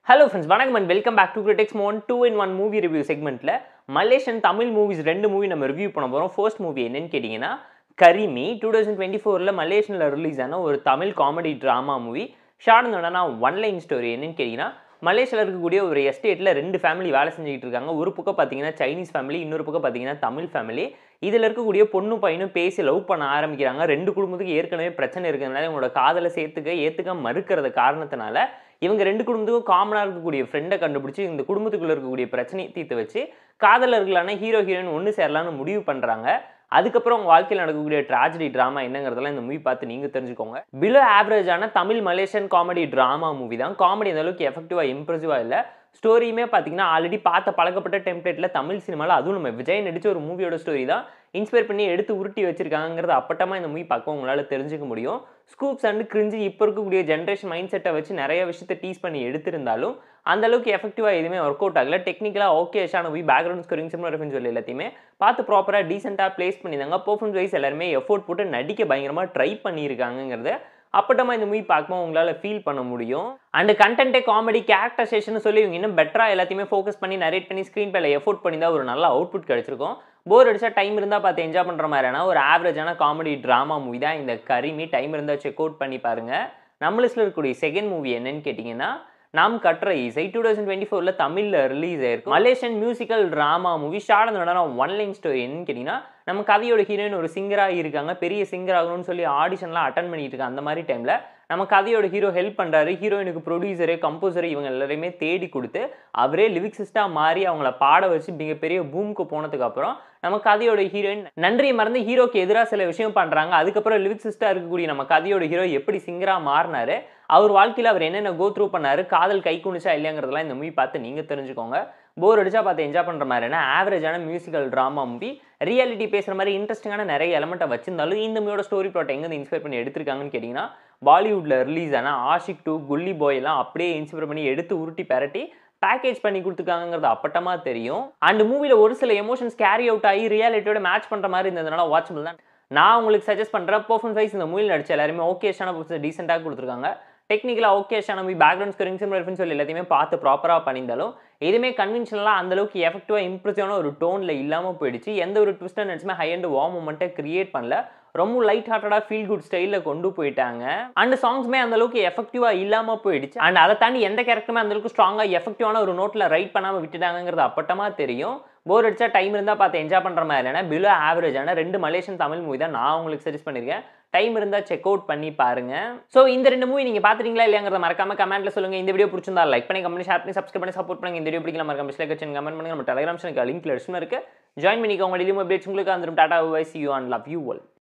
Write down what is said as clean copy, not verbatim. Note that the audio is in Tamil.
Hello friends, வணக்கம் and welcome back to Critics Mode 2-in-1 movie review segmentல மலேசியன் தமிழ் மூவிஸ் ரெண்டு மூவி நம்ம ரிவ்யூ பண்ண போறோம். ஃபர்ஸ்ட் மூவி என்னன்னு கேட்டிங்கன்னா கரிமி 2024ல மலேசியன்ல ரிலீஸ் ஆன ஒரு Tamil comedy drama movie. Short என்னன்னா ஒன் லைன் ஸ்டோரி என்னன்னு கேட்டிங்கன்னா மலேசியாவில் இருக்கக்கூடிய ஒரு எஸ்டேட்டில் ரெண்டு ஃபேமிலி வேலை செஞ்சுக்கிட்டு இருக்காங்க. ஒரு பக்கம் பார்த்தீங்கன்னா சைனீஸ் ஃபேமிலி, இன்னொரு பக்கம் பார்த்தீங்கன்னா தமிழ் ஃபேமிலி. இதில் இருக்கக்கூடிய பொண்ணு பையனும் பேசி லவ் பண்ண ஆரம்பிக்கிறாங்க. ரெண்டு குடும்பத்துக்கு ஏற்கனவே பிரச்சனை இருக்கிறதுனால இவங்களோட காதலை ஏற்றுக்க மறுக்கிறது காரணத்தினால இவங்க ரெண்டு குடும்பத்துக்கும் காமனாக இருக்கக்கூடிய ஃப்ரெண்டை கண்டுபிடிச்சி இந்த குடும்பத்துக்குள்ளே இருக்கக்கூடிய பிரச்சனையை தீர்த்து வச்சு காதலர்களான ஹீரோ ஹீரோயின் ஒன்று சேரலான்னு முடிவு பண்ணுறாங்க. அதுக்கப்புறம் உங்கள் வாழ்க்கையில் நடக்கக்கூடிய ட்ராஜடி ட்ராமா என்னங்கிறதெல்லாம் இந்த மூவி பார்த்து நீங்கள் தெரிஞ்சுக்கோங்க. பிலோ ஆவரேஜான Tamil Malaysian comedy drama movie தான். காமெடி அந்த அளவுக்கு எஃபெக்டிவாக இம்ப்ரெசிவாக இல்லை. ஸ்டோரியுமே பார்த்தீங்கன்னா ஆல்ரெடி பார்த்த பழக்கப்பட்ட டெம்ப்ளேட்டில் தமிழ் சினிமாவில் அதுவும் நம்ம விஜய் நடித்த ஒரு மூவியோட ஸ்டோரி தான் இன்ஸ்பயர் பண்ணி எடுத்து உருட்டி வச்சிருக்காங்கிறது அப்பட்டமாக இந்த மூவி பார்க்க உங்களால் தெரிஞ்சுக்க முடியும். ஸ்கூப்ஸ் அண்ட் கிரிஞ்சு இப்போ இருக்கக்கூடிய ஜென்ரேஷன் மைண்ட் செட்டை வச்சு நிறைய விஷயத்தை டீஸ் பண்ணி எடுத்திருந்தாலும் அந்த அளவுக்கு எஃபெக்டிவாக எதுவுமே ஒர்க் அவுட் ஆகல. டெக்னிக்கலாக ஓகேஷான மூவி, பேக்ரவுண்ட் ஸ்கோரிங் சிமிலர் சொல்லி எல்லாத்தையுமே பார்த்து ப்ராப்பராக டீசெண்டாக பிளேஸ் பண்ணியிருந்தாங்க. பெர்ஃபார்மன்ஸ் வைஸ் எல்லாருமே எஃபோர்ட் போட்டு நடிக்க பயங்கரமாக ட்ரை பண்ணியிருக்காங்கிறத அப்பட்டமா இந்த மூவி பார்க்கும்போது உங்களால் ஃபீல் பண்ண முடியும். அண்ட் கண்டென்ட்டே காமெடி கேரக்டரைசேஷன் சொல்லி இவங்க இன்னும் பெட்டராக எல்லாத்தையுமே ஃபோக்கஸ் பண்ணி நரேட் பண்ணி ஸ்க்ரீன் பிளேல எஃபோர்ட் பண்ணி தான் ஒரு நல்ல அவுட்புட் கிடைச்சிருக்கும். போர் அடிச்சா டைம் இருந்தால் பார்த்து என்ஜாய் பண்ணுற மாதிரியான ஒரு ஆவரேஜான காமெடி ட்ராமா மூவி தான் இந்த கரிமி. டைம் இருந்தால் செக் அவுட் பண்ணி பாருங்கள். நம்ம லிஸ்ட்டில் இருக்கக்கூடிய செகண்ட் மூவி என்னன்னு கேட்டிங்கன்னா நாம் கற்ற இசை 2024ல தமிழில் ரிலீஸ் ஆயிருக்கு. Malaysian musical drama movie. Short one line story என்னன்னு கேட்டிங்கன்னா நம்ம கதையோட ஹீரோயின் ஒரு சிங்கராக இருக்காங்க. பெரிய சிங்கர் ஆகணும்னு சொல்லி ஆடிஷன்லாம் அட்டன் பண்ணிட்டு இருக்காங்க. அந்த மாதிரி டைமில் நம்ம கதையோட ஹீரோ ஹெல்ப் பண்ணுறாரு. ஹீரோயினுக்கு ப்ரொடியூசரு, கம்போசரு இவங்க எல்லாரையுமே தேடி கொடுத்து அவரே லிரிக்ஸிஸ்டாக மாறி அவங்கள பாட வச்சு மிகப்பெரிய பூமுக்கு போனதுக்கு அப்புறம் நம்ம கதையோட ஹீரோயின் நன்றியை மறந்து ஹீரோக்கு எதிராக சில விஷயம் பண்ணுறாங்க. அதுக்கப்புறம் லிரிக்ஸிஸ்டாக இருக்கக்கூடிய நம்ம கதையோட ஹீரோ எப்படி சிங்கராக மாறினாரு, அவர் வாழ்க்கையில் அவர் என்னென்ன கோ த்ரூ பண்ணாரு, காதல் கை குனிச்சா இல்லையாங்கிறதெல்லாம் இந்த மூவி பார்த்து நீங்கள் தெரிஞ்சுக்கோங்க. போர் அடிச்சா பார்த்து என்ஜாய் பண்ணுற மாதிரினா ஆவரேஜான மியூசிக்கல் ட்ராமா மூவி. ரியாலிட்டி பேசுகிற மாதிரி இன்ட்ரெஸ்டிங்கான நிறைய எலமெண்ட்டை வச்சிருந்தாலும் இந்த மூவியோட ஸ்டோரி ப்ளாட் எங்கே இன்ஸ்பயர் பண்ணி எடுத்திருக்காங்கன்னு கேட்டிங்கன்னா பாலிவுட்டில் ரிலீஸ் ஆன ஆஷிக் 2, குல்லி பாய் எல்லாம் அப்படியே இன்ஸ்பயர் பண்ணி எடுத்து உருட்டி பரட்டி பேக்கேஜ் பண்ணி கொடுத்துருக்காங்கிறது அப்பட்டமாக தெரியும். அண்ட் மூவியில் ஒரு சில எமோஷன்ஸ் கேரி அவுட் ஆகி ரியாலிட்டியோட மேட்ச் பண்ணுற மாதிரி இருந்ததுனால வாட்சபிள் தான். நான் உங்களுக்கு சஜஸ்ட் பண்ணுறேன். பெர்ஃபார்மன்ஸ் வைஸ் இந்த மூவியில் நடிச்ச எல்லாருமே ஓகேஷான டீசெண்டாக கொடுத்துருக்காங்க. டெக்னிக்கலாக ஓகேஷான மூவி, பேக்ரவுண்ட் ஸ்கோரிங் சிமிலர் சொல்லி எல்லாத்தையுமே பார்த்து ப்ராப்பராக பண்ணியிருந்தாலும் எதுவுமே கன்வென்ஷனலாக அந்தளவுக்கு எஃபெக்டிவாக இம்ப்ரெசிவான ஒரு டோனில் இல்லாமல் போயிடுச்சு. எந்த ஒரு ட்விஸ்டர் நினச்சுமே ஹை அண்ட் வார்ம் மூமெண்ட்டை கிரியேட் பண்ணல. ரொம்ப லைட் ஹார்ட்டடாக ஃபீல் குட் ஸ்டைலில் கொண்டு போயிட்டாங்க. அண்ட் சாங்ஸ்மே அந்தளவுக்கு எஃபெக்டிவாக இல்லாமல் போயிடுச்சு. அண்ட் அதை தாண்டி எந்த கேரக்டருமே அந்தளவுக்கு ஸ்ட்ராங்காக எஃபெக்டிவான ஒரு நோட்டில் ரைட் பண்ணாமல் விட்டுட்டாங்கிறது அப்பட்டமாக தெரியும். போர் அடிச்சா டைம் இருந்தால் பார்த்து என்ஜாய் பண்ணுற மாதிரி இல்லைனா பிலோ ஆவரேஜான ரெண்டு மலேசியன் தமிழ் மூவி தான் நான் உங்களுக்கு சஜஸ்ட் பண்ணியிருக்கேன். டைம் இருந்தால் செக் அவுட் பண்ணி பாருங்க. ஸோ இந்த ரெண்டு மூவி நீங்கள் பார்த்துட்டீங்களா இல்லையாங்கிறத மறக்காம கமெண்ட்ல சொல்லுங்கள். இந்த வீடியோ பிடிச்சிருந்தா லைக் பண்ணி, கமெண்ட், ஷேர் பண்ணி, சப்ஸ்கிரைப் பண்ணி சப்போர்ட் பண்ணுங்க. இந்த வீடியோ பிடிக்கல மறக்காம கமெண்ட் பண்ணுங்க. நம்ம டெலிகிராம் சேனலுக்கு லிங்க் டிஸ்கிரிப்ஷன்ல இருக்கு. ஜாயின் பண்ணிக்கோங்க. டெய்லி அப்டேட்ஸ் உங்களுக்கு வந்துடும். Tata, bye, see you and love you all.